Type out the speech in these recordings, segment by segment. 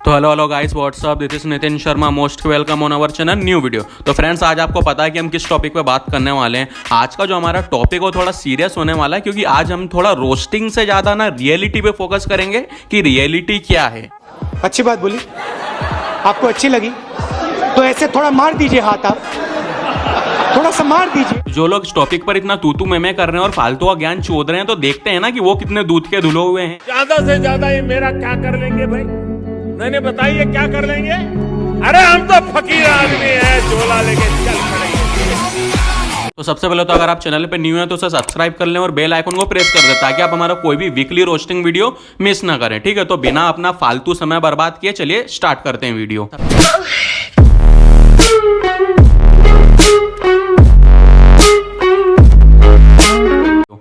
तो hello guys, what's up, this is Nitin Sharma, most welcome on our channel new video. तो friends, आज आपको पता है कि हम किस टॉपिक पे बात करने वाले हैं। आज का जो हमारा टॉपिक है थोड़ा सीरियस होने वाला है, क्योंकि आज हम थोड़ा रोस्टिंग से ज्यादा ना रियलिटी पे फोकस करेंगे कि रियलिटी क्या है। अच्छी बात बोली, आपको अच्छी लगी तो ऐसे थोड़ा मार दीजिए हाथ, आप थोड़ा सा मार दीजिए। जो लोग इस टॉपिक पर इतना तू मैं कर रहे हैं और फालतू का ज्ञान चोद रहे हैं, तो देखते हैं ना कि वो कितने दूध के धुले हुए हैं। ज्यादा से ज्यादा ये मेरा क्या कर लेंगे भाई? नहीं बताइए क्या कर लेंगे? अरे हम तो फकीर आदमी है, झोला लेके चल पड़ेंगे। तो सबसे पहले तो अगर आप चैनल पे न्यू है तो उसे सब्सक्राइब कर लें और बेल आइकन को प्रेस कर दें, ताकि आप हमारा कोई भी वीकली रोस्टिंग वीडियो मिस ना करें। ठीक है, तो बिना अपना फालतू समय बर्बाद किए चलिए स्टार्ट करते हैं वीडियो।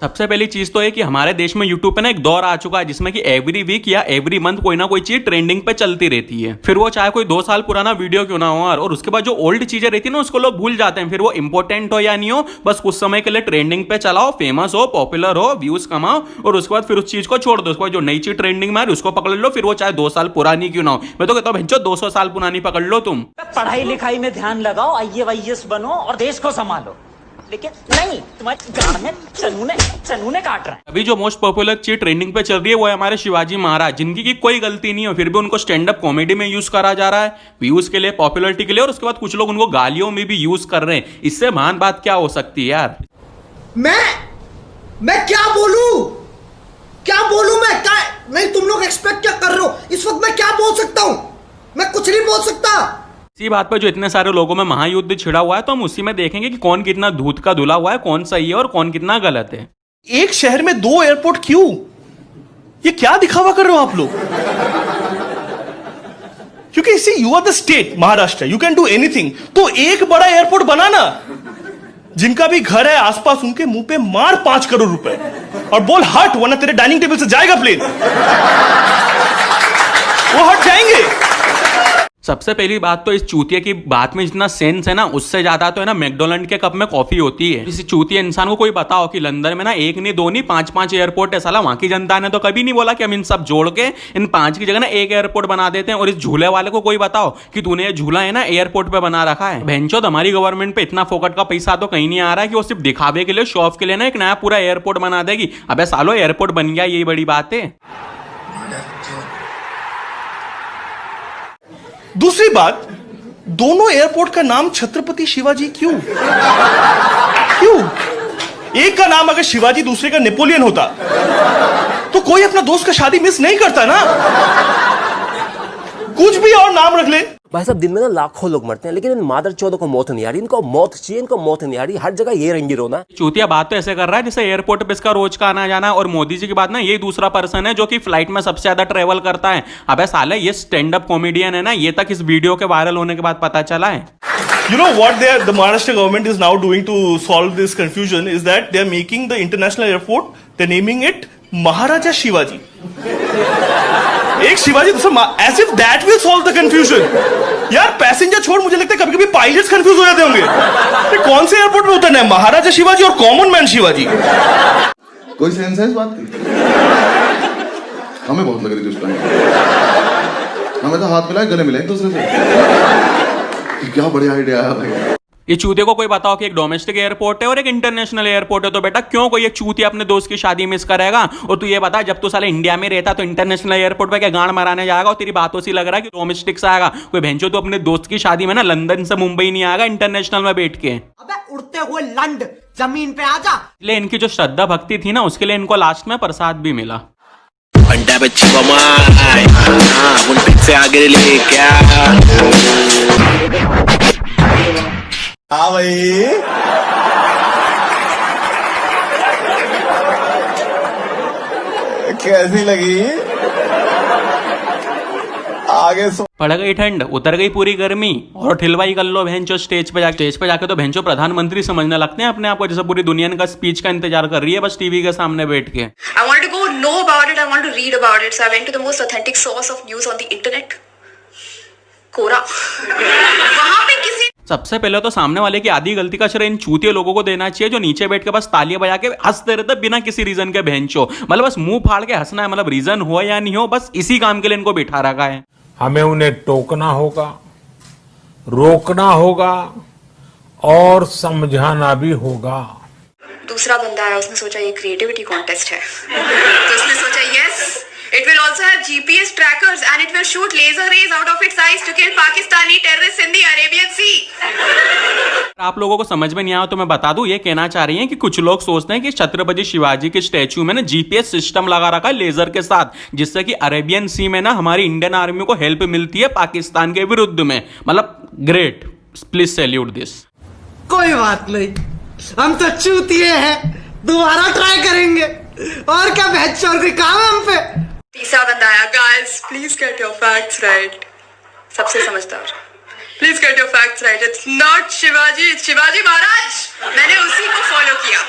सबसे पहली चीज तो है कि हमारे देश में यूट्यूब पे ना एक दौर आ चुका है जिसमें कि एवरी वीक या एवरी मंथ कोई ना कोई चीज ट्रेंडिंग पे चलती रहती है। फिर वो चाहे कोई 2 साल पुराना वीडियो क्यों ना हो, और उसके बाद जो ओल्ड चीजें रहती है ना उसको लोग भूल जाते हैं। फिर वो इंपॉर्टेंट हो या नहीं हो, बस कुछ समय के लिए ट्रेंडिंग पे चलाओ, फेमस हो, पॉपुलर हो, व्यूज कमाओ, और उसके बाद फिर उस चीज को छोड़ दो। उसके बाद जो नई चीज ट्रेंडिंग में आ रही उसको पकड़ लो, फिर वो चाहे 2 साल पुरानी क्यों ना हो। मैं तो कहता हूँ 200 साल पुरानी पकड़ लो तुम। पढ़ाई लिखाई में ध्यान लगाओ, IAS बनो और देश को संभालो, लेकिन नहीं तुम्हारे गांड में चनूने काट रहा है। अभी जो मोस्ट पॉपुलर चीज ट्रेंडिंग पे चल रही है वो है हमारे शिवाजी महाराज, जिनकी की कोई गलती नहीं है, फिर भी उनको स्टैंड अप कॉमेडी में यूज करा जा रहा है, व्यूज के लिए, पॉपुलरिटी के लिए, और उसके बाद कुछ लोग उनको गालियों में भी यूज कर रहे हैं। इससे महान बात क्या हो सकती है यार? मैं क्या बोलूं मैं क्या? नहीं, तुम लोग एक्सपेक्ट क्या कर रहे हो? इस वक्त मैं क्या बोल सकता हूं? मैं कुछ नहीं बोल सकता। इसी बात पर जो इतने सारे लोगों में महायुद्ध छिड़ा हुआ है, तो हम उसी में देखेंगे कि कौन कितना दूध का धुला हुआ है, कौन सही है और कौन कितना गलत है। एक शहर में 2 एयरपोर्ट क्यों? ये क्या दिखावा कर रहे हो आप लोग? क्योंकि इसी you are the state Maharashtra, you can do anything. तो एक बड़ा एयरपोर्ट बनाना, जिनका भी घर है आसपास उनके मुंह पे मार 5 करोड़ रुपए और बोल हट, वरना तेरे डाइनिंग टेबल से जाएगा प्लेन। वो हट जाएंगे। सबसे पहली बात तो इस चूतिया की बात में जितना सेंस है ना, उससे ज्यादा तो है ना मैकडोनल्ड के कप में कॉफी होती है। किसी चूतिया इंसान को कोई बताओ कि लंदन में ना 1 नहीं 2 नहीं 5 एयरपोर्ट है। साला वहां की जनता ने तो कभी नहीं बोला कि हम इन सब जोड़ के इन 5 की जगह ना 1 एयरपोर्ट बना देते हैं। और इस झूले वाले को कोई बताओ कि तूने ये झूला है ना एयरपोर्ट पे बना रखा है। भैंचोद, हमारी गवर्नमेंट पे इतना फोकट का पैसा तो कहीं नहीं आ रहा है कि वो सिर्फ दिखावे के लिए, शो ऑफ के लिए ना एक नया पूरा एयरपोर्ट बना देगी। अबे सालो, एयरपोर्ट बन गया, यही बड़ी बात है। दूसरी बात, दोनों एयरपोर्ट का नाम छत्रपति शिवाजी क्यों? एक का नाम अगर शिवाजी, दूसरे का नेपोलियन होता तो कोई अपना दोस्त का शादी मिस नहीं करता ना। कुछ भी और नाम रख ले। भाई साहब, दिन में ना लाखों लोग मरते हैं, लेकिन इन मादर चौदह को मौत नहीं आ रही। इनको मौत चाहिए, इनको मौत नहीं आ रही। हर जगह ये रंगी रोना। चूतिया बात तो ऐसे कर रहा है जैसे एयरपोर्ट पे इसका रोज का आना जाना, और मोदी जी की बात ना, ये दूसरा पर्सन है जो कि फ्लाइट में सबसे ज्यादा ट्रेवल करता है। अबे साले, ये स्टैंड अप कॉमेडियन है ना, ये तक इस वीडियो के वायरल होने के बाद पता चला है। You know what the Maharashtra government is now doing to solve this confusion is that they are making the international airport, they're naming it Maharaja Shivaji. एक शिवाजी दूसरा, as if that will solve the confusion. यार passenger छोड़, मुझे लगता है कभी कभी pilots confuse हो जाते होंगे। कौन से एयरपोर्ट में उतरना है, महाराजा शिवाजी और कॉमन मैन शिवाजी? कोई सेंस है इस बात की? हमें बहुत लग रही थी उस टाइम, हमें तो हाथ मिलाए, गले मिले एक दूसरे से। क्या बढ़िया आइडिया है भाई। ये चूतिया को कोई बताओ कि एक डोमेस्टिक एयरपोर्ट है और एक इंटरनेशनल एयरपोर्ट है, तो बेटा क्यों कोई एक चूतिया अपने दोस्त की शादी मिस करेगा? और तू ये बता, जब तू साले इंडिया में रहता तो इंटरनेशनल एयरपोर्ट पे क्या गांड मराने जाएगा? और तेरी बातों से लग रहा है कि डोमेस्टिक से आएगा। कोई भैंचो तो अपने दोस्त की शादी में ना लंदन से मुंबई नहीं आएगा इंटरनेशनल में बैठ के। अबे उड़ते हुए लंड, जमीन पे आजा। इसलिए इनकी जो श्रद्धा भक्ति थी ना, उसके लिए इनको लास्ट में प्रसाद भी मिला। हाँ भाई, कैसी लगी? आगे पड़ गई ठंड, उतर गई पूरी गर्मी, और ठिलवाई कर लो भैंचो स्टेज पे जाके तो भैंचो प्रधानमंत्री समझने लगते हैं अपने आप को, जैसे पूरी दुनिया का स्पीच का इंतजार कर रही है बस टीवी के सामने बैठ के। I want to go know about it, I want to read about it, so I went to the most authentic source of news on the internet, कोरा। वहां पे किसी सबसे पहले तो सामने वाले की आधी गलती का श्रेय इन चूतिए लोगों को देना चाहिए जो नीचे बैठ के बस तालियां बजा के हंसते रहते बिना किसी रीजन के। भैंचो मतलब बस मुंह फाड़ के हंसना है, मतलब रीजन हो या नहीं हो, बस इसी काम के लिए इनको बिठा रखा है। हमें उन्हें टोकना होगा, रोकना होगा और समझाना भी होगा। दूसरा बंदा आया, उसने सोचा ये क्रिएटिविटी कॉन्टेस्ट है तो उसने सोचा yes it will also have GPS trackers and it will shoot laser rays out of its eyes to kill Pakistani terrorist in the Arabian sea. आप लोगों को समझ में नहीं आया तो मैं बता दूं, ये कहना चाह रही हैं कि कुछ लोग सोचते हैं कि छत्रपति शिवाजी के स्टैच्यू में ना जीपीएस सिस्टम लगा रखा है लेजर के साथ, जिससे कि अरेबियन सी में ना हमारी इंडियन आर्मी को हेल्प मिलती है पाकिस्तान के विरुद्ध में। मतलब ग्रेट, प्लीज सैल्यूट दिस। कोई बात नहीं, हम तो चूतिए हैं, दोबारा ट्राई करेंगे। और क्या बहस की काम है हम पे। तीसरा बंदा आया, guys please get your facts right. सबसे समझदार, please get your facts right, it's not Shivaji, it's Shivaji Maharaj. मैंने उसी को फॉलो किया।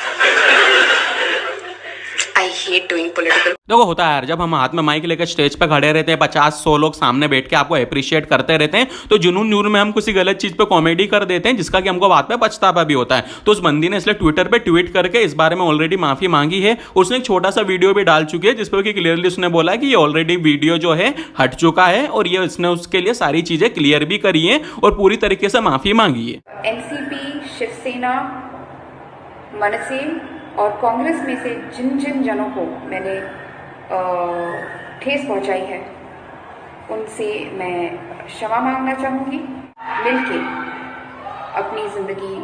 I hate doing political. देखो होता है यार, जब हम हाथ में माइक लेकर स्टेज पे खड़े रहते हैं, 50-100 लोग सामने बैठ के आपको अप्रिशिएट करते रहते हैं, तो जुनून में हम किसी गलत चीज पे कॉमेडी कर देते हैं, जिसका कि हमको बाद में पछतावा भी होता है। तो उस बंदी ने इसलिए ट्विटर पे ट्वीट करके इस बारे में ऑलरेडी माफी मांगी है। उसने एक छोटा सा वीडियो भी डाल चुकी है जिसपे कि क्लियरली उसने बोला कि ये ऑलरेडी वीडियो जो है हट चुका है और ये उसने उसके लिए सारी चीजें क्लियर भी करी है और पूरी तरीके से माफी मांगी है। एनसीपी, शिवसेना, मनसे और कांग्रेस में से जिन जिन जनों को मैंने ठेस पहुंचाई है उनसे मैं क्षमा मांगना चाहूंगी। मिलके अपनी जिंदगी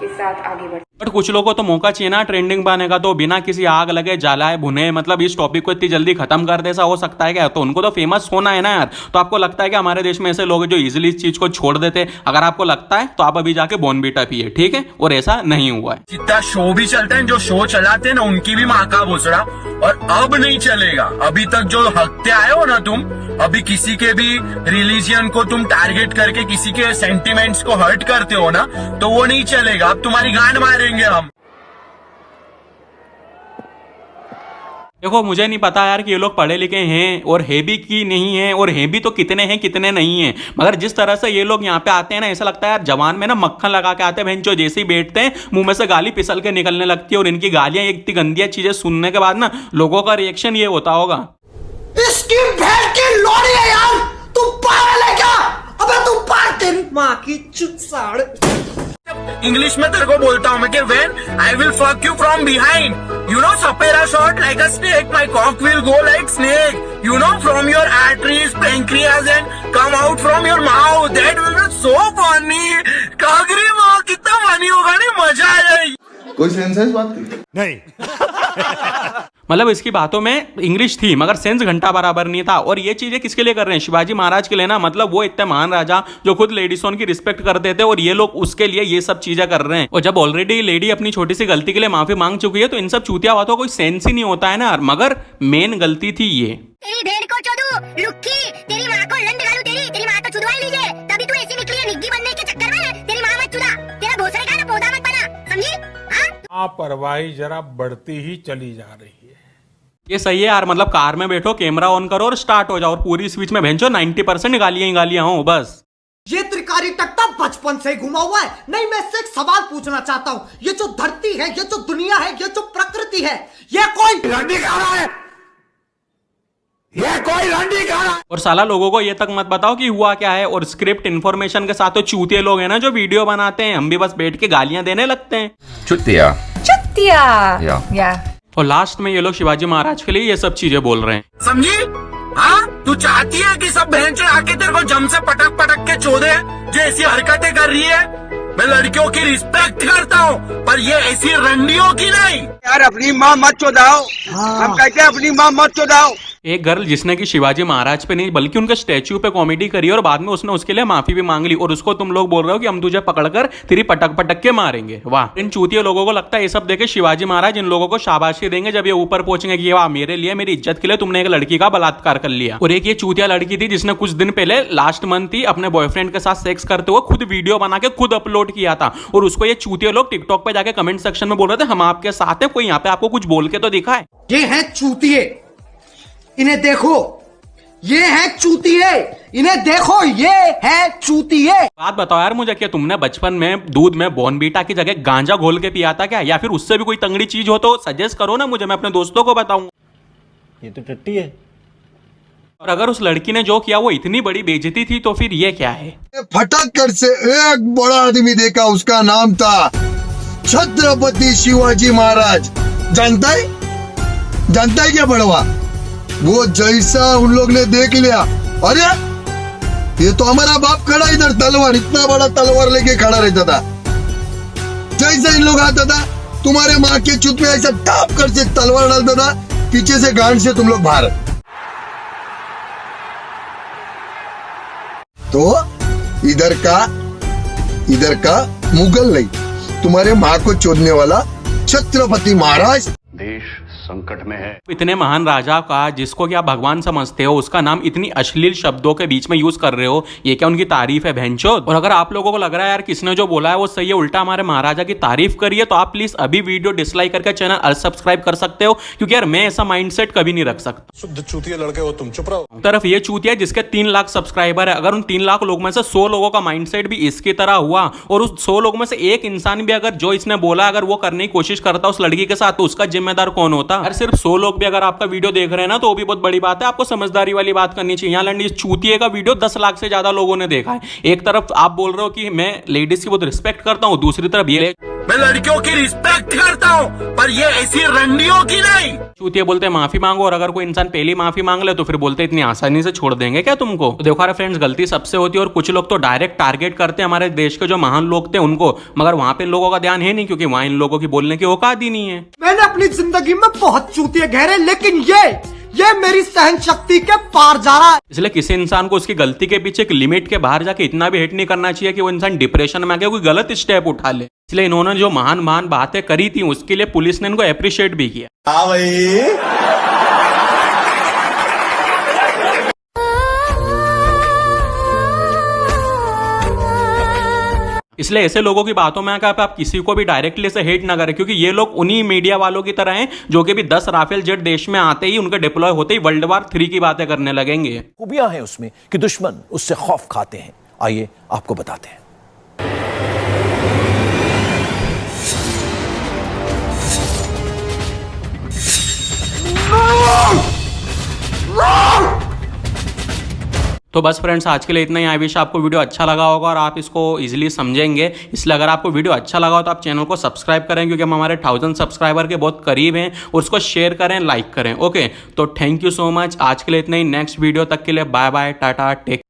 के साथ आगे बढ़। बट कुछ लोगों को तो मौका चाहिए ना ट्रेंडिंग पाने का, तो बिना किसी आग लगे जलाए भुने मतलब इस टॉपिक को इतनी जल्दी खत्म कर दे, ऐसा हो सकता है क्या? तो उनको तो फेमस होना है ना यार। तो आपको लगता है कि हमारे देश में ऐसे लोग जो इजीली इस चीज को छोड़ देते? अगर आपको लगता है तो आप अभी जाके बॉर्नवीटा पिए, ठीक है? और ऐसा नहीं हुआ है। जितना शो भी चलता है, जो शो चलाते हैं ना उनकी भी माँ का भोसड़ा, और अब नहीं चलेगा। अभी तक जो हकते आए हो ना तुम, अभी किसी के भी रिलीजियन को तुम टारगेट करके किसी के सेंटिमेंट्स को हर्ट करते हो ना, तो वो नहीं चलेगा। अब तुम्हारी गांड मारेंगे हम। देखो मुझे नहीं पता यार कि ये लोग पढ़े लिखे हैं और है भी कि नहीं है, और है भी तो कितने हैं कितने नहीं है, मगर जिस तरह से ये लोग यहाँ पे आते हैं ना, ऐसा लगता है यार जवान में ना मक्खन लगा के आते हैं। बहन जो जैसे ही बैठते हैं मुंह में से गाली पिसल के निकलने लगती है, और इनकी गालियां इतनी गंदियां चीजें सुनने के बाद ना लोगों का रिएक्शन ये होता होगा, इसकी भेड़ की लोड़ी है यार, तू पागल है क्या? अबे तू पागल, तेरी माँ की चुत साड़। इंग्लिश में तेरे को बोलता हूँ मैं कि when I will fuck you from behind, you know सपेरा shot like a snake, my cock will go like snake, you know from your arteries, pancreas and come out from your mouth, that will be so funny. कागरी माँ कितना funny होगा, नहीं मजा आ जाएगी। कोई sense है इस बात की? नहीं। मतलब इसकी बातों में इंग्लिश थी मगर सेंस घंटा बराबर नहीं था। और ये चीजें किसके लिए कर रहे हैं? शिवाजी महाराज के लिए ना। मतलब वो इतने महान राजा जो खुद लेडीजों की रिस्पेक्ट करते थे, और ये लोग उसके लिए ये सब चीजें कर रहे हैं। और जब ऑलरेडी लेडी अपनी छोटी सी गलती के लिए माफी मांग चुकी है, तो इन सब चूतिया बातों कोई सेंस ही नहीं होता है ना। मगर मेन गलती थी ये। तेरी भेड़ को चोदू, रुक्की, तेरी माँ को लंड गालू, तेरी माँ को चुदवा लीजिए, तभी तू ऐसी निकली है निग्गी बनने के चक्कर में। तेरी माँ मत चुदा, तेरा भोसड़ी का ना पौधा मत बना, समझी? लापरवाही जरा बढ़ती ही चली जा रही है। ये सही है यार, मतलब कार में बैठो, कैमरा ऑन करो और स्टार्ट हो जाओ, और पूरी स्पीच में भेजो 90% गालियां ही गालियां हो बस। ये त्रिकारी टकता बचपन से घुमा हुआ है। नहीं, मैं इससे एक सवाल पूछना चाहता हूँ। ये जो धरती है, ये जो दुनिया है, ये जो प्रकृति है, ये कोई लंडी खा रहा है? ये कोई लंडी खा रहा है? और साला लोगों को ये तक मत बताओ कि हुआ क्या है, और स्क्रिप्ट इन्फॉर्मेशन के साथ तो चूतिए लोग हैं ना जो वीडियो बनाते हैं, हम भी बस बैठ के गालियां देने लगते हैं। चुतिया या। और लास्ट में ये लोग शिवाजी महाराज के लिए ये सब चीजें बोल रहे हैं, समझी? हाँ, तू चाहती है कि सब बहन चढ़ आके तेरे को जम से पटक पटक के चोदे, जो ऐसी हरकतें कर रही है। मैं लड़कियों की रिस्पेक्ट करता हूँ, पर ये ऐसी रंडियों की नहीं। यार अपनी माँ मत चोदाओ, हम कहते हैं अपनी माँ मत चोदाओ। एक गर्ल जिसने कि शिवाजी महाराज पे नहीं बल्कि उनके स्टैच्यू पे कॉमेडी करी और बाद में उसने उसके लिए माफी भी मांग ली, और उसको तुम लोग बोल रहे हो कि हम तुझे पकड़कर तेरी पटक पटक के मारेंगे। वाह, इन चूतिए लोगों को लगता है ये सब देखे शिवाजी महाराज इन लोगों को शाबाशी देंगे जब ये ऊपर पहुंचेंगे कि वाह मेरे लिए, मेरी इज्जत के लिए तुमने एक लड़की का बलात्कार कर लिया। और एक ये चूतिया लड़की थी जिसने कुछ दिन पहले लास्ट मंथ ही अपने बॉयफ्रेंड के साथ सेक्स करते हुए खुद वीडियो बना के खुद अपलोड किया था, और उसको ये चूतिए लोग टिकटॉक पे जाके कमेंट सेक्शन में बोल रहे थे हम आपके साथ हैं, कोई यहाँ पे आपको कुछ बोल के तो दिखाए। ये है चूतिए, इन्हें देखो, ये है चूतिए, इन्हें देखो, ये है चूतिए। बात बताओ यार मुझे, क्या तुमने बचपन में दूध में बॉर्नवीटा की जगह गांजा घोल के पिया था क्या? या फिर उससे भी कोई तंगड़ी चीज हो तो सजेस्ट करो ना मुझे, मैं अपने दोस्तों को बताऊं। ये तो टट्टी है। और अगर उस लड़की ने जो किया वो इतनी बड़ी बेइज्जती थी तो फिर ये क्या है? फटक कर से एक बड़ा आदमी देखा, उसका नाम था छत्रपति शिवाजी महाराज। जानता है क्या बड़वा? वो जैसा उन लोग ने देख लिया, अरे ये तो हमारा बाप खड़ा इधर, तलवार, इतना बड़ा तलवार लेके खड़ा रहता था। जैसा इन लोग आता था तुम्हारे माँ के चुत में ऐसा टाप कर से तलवार डालता था, पीछे से गांड से तुम लोग बाहर। तो इधर का मुगल नहीं, तुम्हारे माँ को चोदने वाला छत्रपति महाराज। देश संकट में है। इतने महान राजा का, जिसको कि आप भगवान समझते हो, उसका नाम इतनी अश्लील शब्दों के बीच में यूज कर रहे हो, ये क्या उनकी तारीफ है भैंचोद? और अगर आप लोगों को लग रहा है यार किसने जो बोला है वो सही है, उल्टा हमारे महाराजा की तारीफ करिए, तो आप प्लीज अभी वीडियो डिसलाइक करके चैनल अनसब्सक्राइब कर सकते हो, क्योंकि यार मैं ऐसा माइंडसेट कभी नहीं रख सकता। शुद्ध चूतिया लड़के हो तुम, चुप रहो। तरफ ये चूतिया जिसके 3 लाख सब्सक्राइबर है, अगर उन 3 लाख लोग में से 100 लोगों का माइंडसेट भी इसकी तरह हुआ, और उस 100 लोगों में से एक इंसान भी अगर जो इसने बोला अगर वो करने की कोशिश करता उस लड़की के साथ, तो उसका जिम्मेदार कौन होता? अगर सिर्फ 100 लोग भी अगर आपका वीडियो देख रहे हैं ना, तो वो भी बहुत बड़ी बात है। आपको समझदारी वाली बात करनी चाहिए। यहाँ लड़की चूतिए का वीडियो 10 लाख से ज्यादा लोगों ने देखा है। एक तरफ आप बोल रहे हो कि मैं लेडीज की बहुत रिस्पेक्ट करता हूँ, दूसरी तरफ ये मैं लड़कियों की रिस्पेक्ट करता हूँ, पर ये ऐसी रंडियों की नहीं। चूतिया बोलते हैं माफी मांगो, और अगर कोई इंसान पहली माफी मांग ले तो फिर बोलते इतनी आसानी से छोड़ देंगे क्या तुमको? तो देखो यार फ्रेंड्स, गलती सबसे होती है, और कुछ लोग तो डायरेक्ट टारगेट करते हैं हमारे देश के जो महान लोग थे उनको, मगर वहां पे इन लोगों का ध्यान है नहीं, क्योंकि वहां इन लोगों की बोलने की औकात ही नहीं है। मैंने अपनी जिंदगी में बहुत चूतिए घेरे, लेकिन ये मेरी सहन शक्ति के पार जा रहा है। इसलिए किसी इंसान को उसकी गलती के पीछे एक लिमिट के बाहर जाके इतना भी हिट नहीं करना चाहिए कि वो इंसान डिप्रेशन में आके कोई गलत स्टेप उठा ले। इसलिए इन्होंने जो महान बातें करी थी उसके लिए पुलिस ने इनको अप्रिशिएट भी किया। हाँ भाई, इसलिए ऐसे लोगों की बातों में आकर आप किसी को भी डायरेक्टली से हेट ना करें, क्योंकि ये लोग उन्हीं मीडिया वालों की तरह हैं जो कि भी 10 राफेल जेट देश में आते ही, उनके डिप्लॉय होते ही वर्ल्ड वार 3 की बातें करने लगेंगे। खूबियां हैं उसमें कि दुश्मन उससे खौफ खाते हैं। आइए आपको बताते हैं। तो बस फ्रेंड्स, आज के लिए इतना ही। आई विश आपको वीडियो अच्छा लगा होगा और आप इसको इजीली समझेंगे। इसलिए अगर आपको वीडियो अच्छा लगा हो तो आप चैनल को सब्सक्राइब करें, क्योंकि हम हमारे 1000 सब्सक्राइबर के बहुत करीब हैं, और उसको शेयर करें, लाइक करें। ओके, तो थैंक यू सो मच। आज के लिए इतना ही। नेक्स्ट वीडियो तक के लिए बाय बाय, टाटा, टेक।